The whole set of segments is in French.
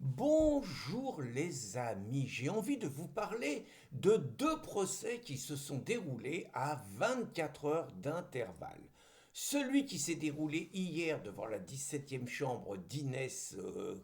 Bonjour les amis, j'ai envie de vous parler de deux procès qui se sont déroulés à 24 heures d'intervalle. Celui qui s'est déroulé hier devant la 17e chambre d'Inès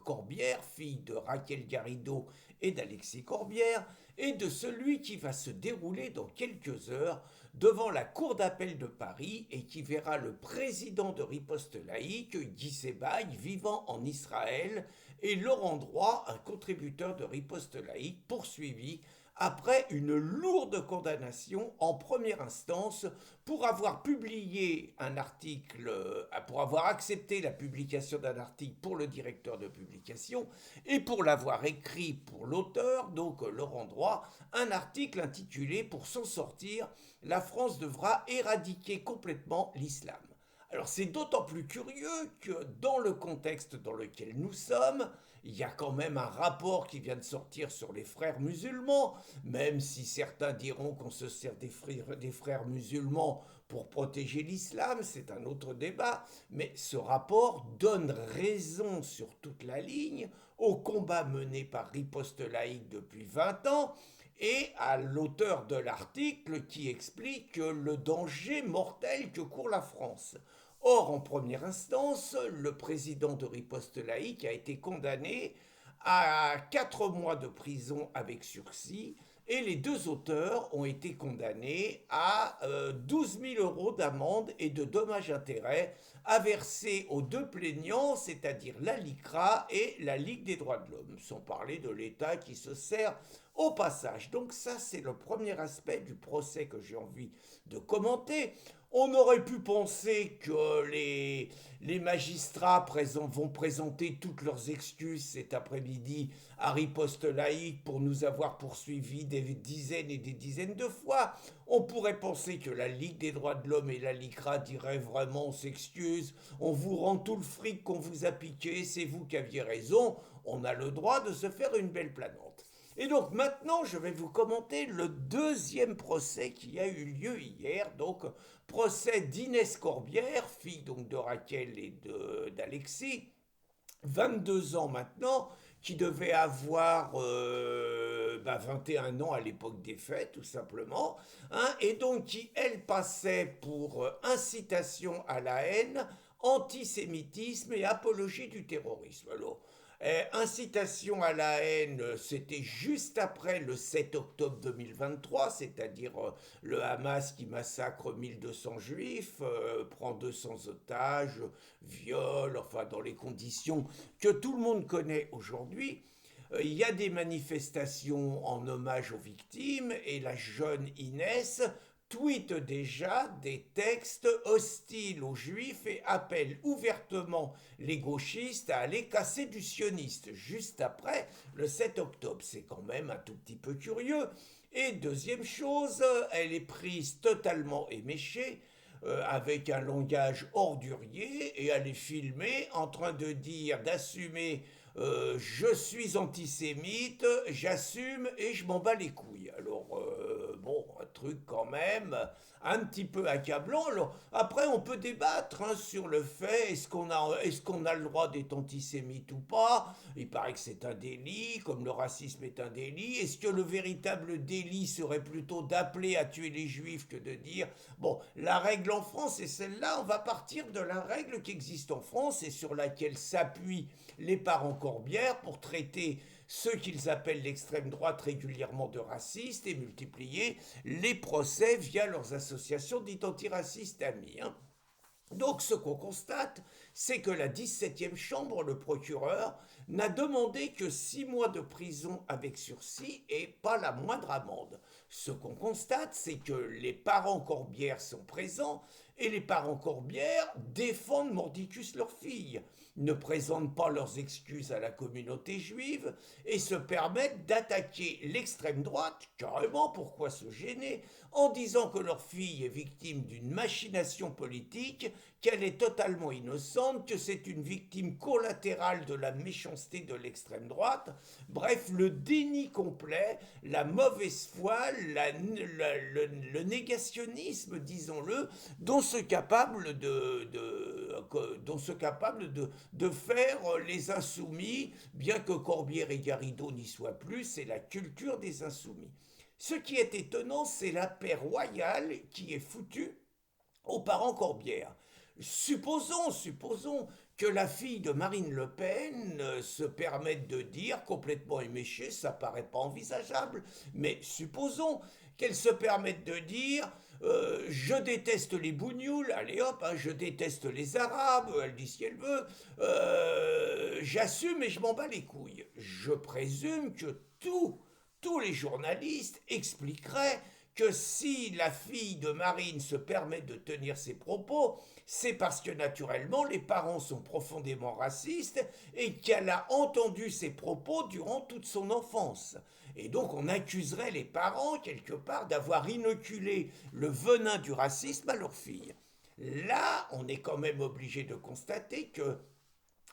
Corbière, fille de Raquel Garrido et d'Alexis Corbière, et de celui qui va se dérouler dans quelques heures devant la Cour d'appel de Paris et qui verra le président de Riposte laïque, Guy Sebaï, vivant en Israël, et Laurent Droit, un contributeur de Riposte laïque, poursuivi après une lourde condamnation en première instance pour avoir publié un article, pour avoir accepté la publication d'un article pour le directeur de publication et pour l'avoir écrit pour l'auteur, donc Laurent Droit, un article intitulé Pour s'en sortir, la France devra éradiquer complètement l'islam. Alors c'est d'autant plus curieux que dans le contexte dans lequel nous sommes, il y a quand même un rapport qui vient de sortir sur les frères musulmans, même si certains diront qu'on se sert des frères musulmans pour protéger l'islam, c'est un autre débat, mais ce rapport donne raison sur toute la ligne au combat mené par Riposte laïque depuis 20 ans et à l'auteur de l'article qui explique le danger mortel que court la France. Or, en première instance, le président de Riposte laïque a été condamné à 4 mois de prison avec sursis et les deux auteurs ont été condamnés à 12 000 euros d'amende et de dommages-intérêts à verser aux deux plaignants, c'est-à-dire la LICRA et la Ligue des droits de l'homme, sans parler de l'État qui se sert au passage. Donc ça, c'est le premier aspect du procès que j'ai envie de commenter. On aurait pu penser que les magistrats vont présenter toutes leurs excuses cet après-midi à Riposte laïque pour nous avoir poursuivis des dizaines et des dizaines de fois. On pourrait penser que la Ligue des droits de l'homme et la LICRA diraient vraiment on s'excuse, on vous rend tout le fric qu'on vous a piqué, c'est vous qui aviez raison, on a le droit de se faire une belle planante. Et donc maintenant, je vais vous commenter le deuxième procès qui a eu lieu hier, donc procès d'Inès Corbière, fille donc de Raquel et d'Alexis, 22 ans maintenant, qui devait avoir 21 ans à l'époque des faits, tout simplement, hein, et donc qui, elle, passait pour incitation à la haine, antisémitisme et apologie du terrorisme. Alors, incitation à la haine, c'était juste après le 7 octobre 2023, c'est-à-dire le Hamas qui massacre 1200 juifs, prend 200 otages, viole, enfin dans les conditions que tout le monde connaît aujourd'hui. Il y a des manifestations en hommage aux victimes et la jeune Inès tweete déjà des textes hostiles aux juifs et appelle ouvertement les gauchistes à aller casser du sioniste juste après le 7 octobre. C'est quand même un tout petit peu curieux. Et deuxième chose, elle est prise totalement éméchée avec un langage ordurier et elle est filmée en train de dire, d'assumer je suis antisémite, j'assume et je m'en bats les couilles. Alors, bon, un truc quand même un petit peu accablant. Alors, après, on peut débattre hein, sur le fait est-ce qu'on a le droit d'être antisémite ou pas. Il paraît que c'est un délit, comme le racisme est un délit. Est-ce que le véritable délit serait plutôt d'appeler à tuer les juifs que de dire bon, la règle en France est celle-là, on va partir de la règle qui existe en France et sur laquelle s'appuient les parents Corbière pour traiter ceux qu'ils appellent l'extrême droite régulièrement de racistes et multiplier les procès via leurs associations dites antiracistes amis. Hein. Donc ce qu'on constate, c'est que la 17e chambre, le procureur, n'a demandé que 6 mois de prison avec sursis et pas la moindre amende. Ce qu'on constate, c'est que les parents Corbière sont présents et les parents Corbière défendent mordicus leur fille, ne présentent pas leurs excuses à la communauté juive et se permettent d'attaquer l'extrême droite, carrément pourquoi se gêner, en disant que leur fille est victime d'une machination politique qu'elle est totalement innocente, que c'est une victime collatérale de la méchanceté de l'extrême droite. Bref, le déni complet, la mauvaise foi, le négationnisme, disons-le, dont sont capables de faire les insoumis, bien que Corbière et Garrido n'y soient plus, c'est la culture des insoumis. Ce qui est étonnant, c'est la paix royale qui est foutue aux parents Corbière. Supposons que la fille de Marine Le Pen se permette de dire, complètement éméchée, ça paraît pas envisageable, mais supposons qu'elle se permette de dire je déteste les bougnoules, allez hop, hein, je déteste les Arabes, elle dit ce qu'elle veut, j'assume et je m'en bats les couilles. Je présume que tous les journalistes expliqueraient que si la fille de Marine se permet de tenir ces propos, c'est parce que naturellement les parents sont profondément racistes et qu'elle a entendu ces propos durant toute son enfance. Et donc on accuserait les parents quelque part d'avoir inoculé le venin du racisme à leur fille. Là, on est quand même obligé de constater que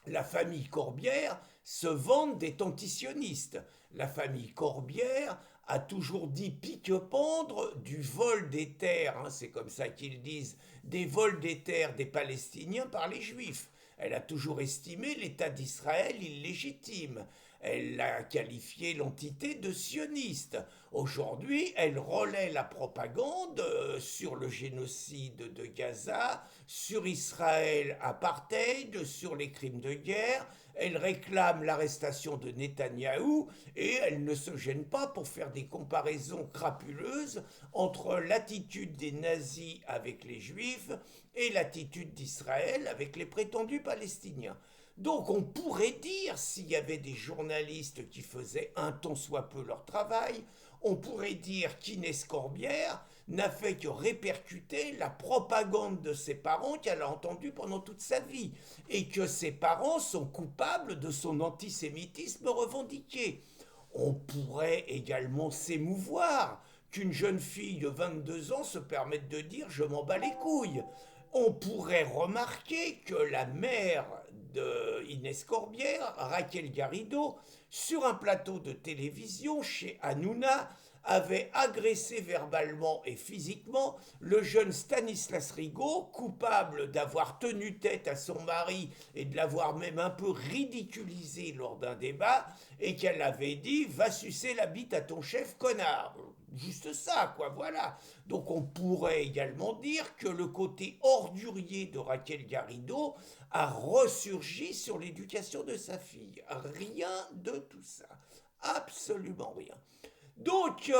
la famille Corbière se vante d'être antisionistes. La famille Corbière a toujours dit pique-pendre du vol des terres, hein, c'est comme ça qu'ils disent, des vols des terres des Palestiniens par les Juifs. Elle a toujours estimé l'État d'Israël illégitime. Elle a qualifié l'entité de sioniste. Aujourd'hui, elle relaie la propagande sur le génocide de Gaza, sur Israël apartheid, sur les crimes de guerre. Elle réclame l'arrestation de Netanyahou et elle ne se gêne pas pour faire des comparaisons crapuleuses entre l'attitude des nazis avec les juifs et l'attitude d'Israël avec les prétendus palestiniens. Donc on pourrait dire, s'il y avait des journalistes qui faisaient un tant soit peu leur travail, on pourrait dire qu'Inès Corbière n'a fait que répercuter la propagande de ses parents qu'elle a entendue pendant toute sa vie, et que ses parents sont coupables de son antisémitisme revendiqué. On pourrait également s'émouvoir qu'une jeune fille de 22 ans se permette de dire « je m'en bats les couilles ». On pourrait remarquer que la mère de Inès Corbière, Raquel Garrido, sur un plateau de télévision chez Hanouna, avait agressé verbalement et physiquement le jeune Stanislas Rigaud, coupable d'avoir tenu tête à son mari et de l'avoir même un peu ridiculisé lors d'un débat, et qu'elle avait dit « va sucer la bite à ton chef, connard ». Juste ça, quoi, voilà. Donc on pourrait également dire que le côté ordurier de Raquel Garrido a ressurgi sur l'éducation de sa fille. Rien de tout ça. Absolument rien. Donc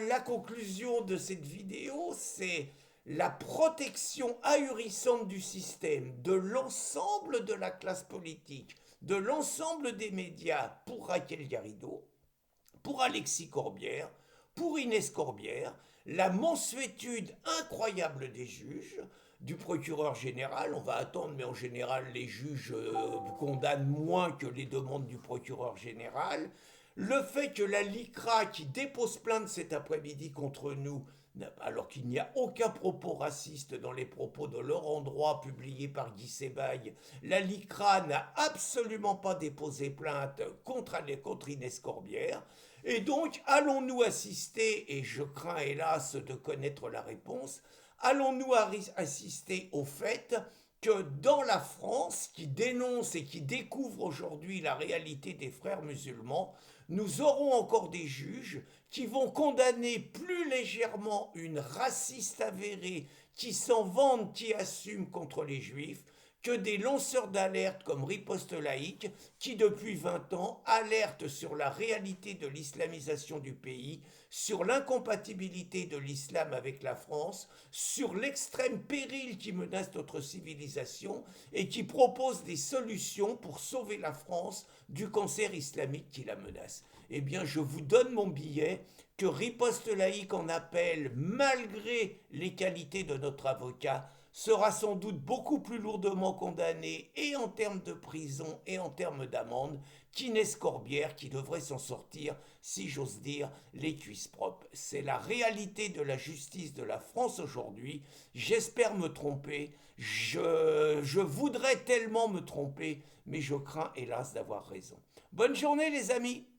la conclusion de cette vidéo, c'est la protection ahurissante du système, de l'ensemble de la classe politique, de l'ensemble des médias pour Raquel Garrido, pour Alexis Corbière, pour Inès Corbière, la mansuétude incroyable des juges, du procureur général, on va attendre, mais en général les juges condamnent moins que les demandes du procureur général, le fait que la LICRA qui dépose plainte cet après-midi contre nous, alors qu'il n'y a aucun propos raciste dans les propos de Laurent Droit publiés par Guy Sébaille, la LICRA n'a absolument pas déposé plainte contre Inès Corbière. Et donc, allons-nous assister, et je crains hélas de connaître la réponse, allons-nous assister au fait que dans la France, qui dénonce et qui découvre aujourd'hui la réalité des frères musulmans, nous aurons encore des juges qui vont condamner plus légèrement une raciste avérée qui s'en vante, qui assume contre les juifs, que des lanceurs d'alerte comme Riposte Laïque, qui depuis 20 ans alertent sur la réalité de l'islamisation du pays, sur l'incompatibilité de l'islam avec la France, sur l'extrême péril qui menace notre civilisation et qui proposent des solutions pour sauver la France du cancer islamique qui la menace. Eh bien, je vous donne mon billet, que Riposte Laïque en appelle, malgré les qualités de notre avocat, sera sans doute beaucoup plus lourdement condamné et en termes de prison et en termes d'amende qu'Inès Corbière qui devrait s'en sortir, si j'ose dire, les cuisses propres. C'est la réalité de la justice de la France aujourd'hui. J'espère me tromper. Je voudrais tellement me tromper, mais je crains hélas d'avoir raison. Bonne journée les amis!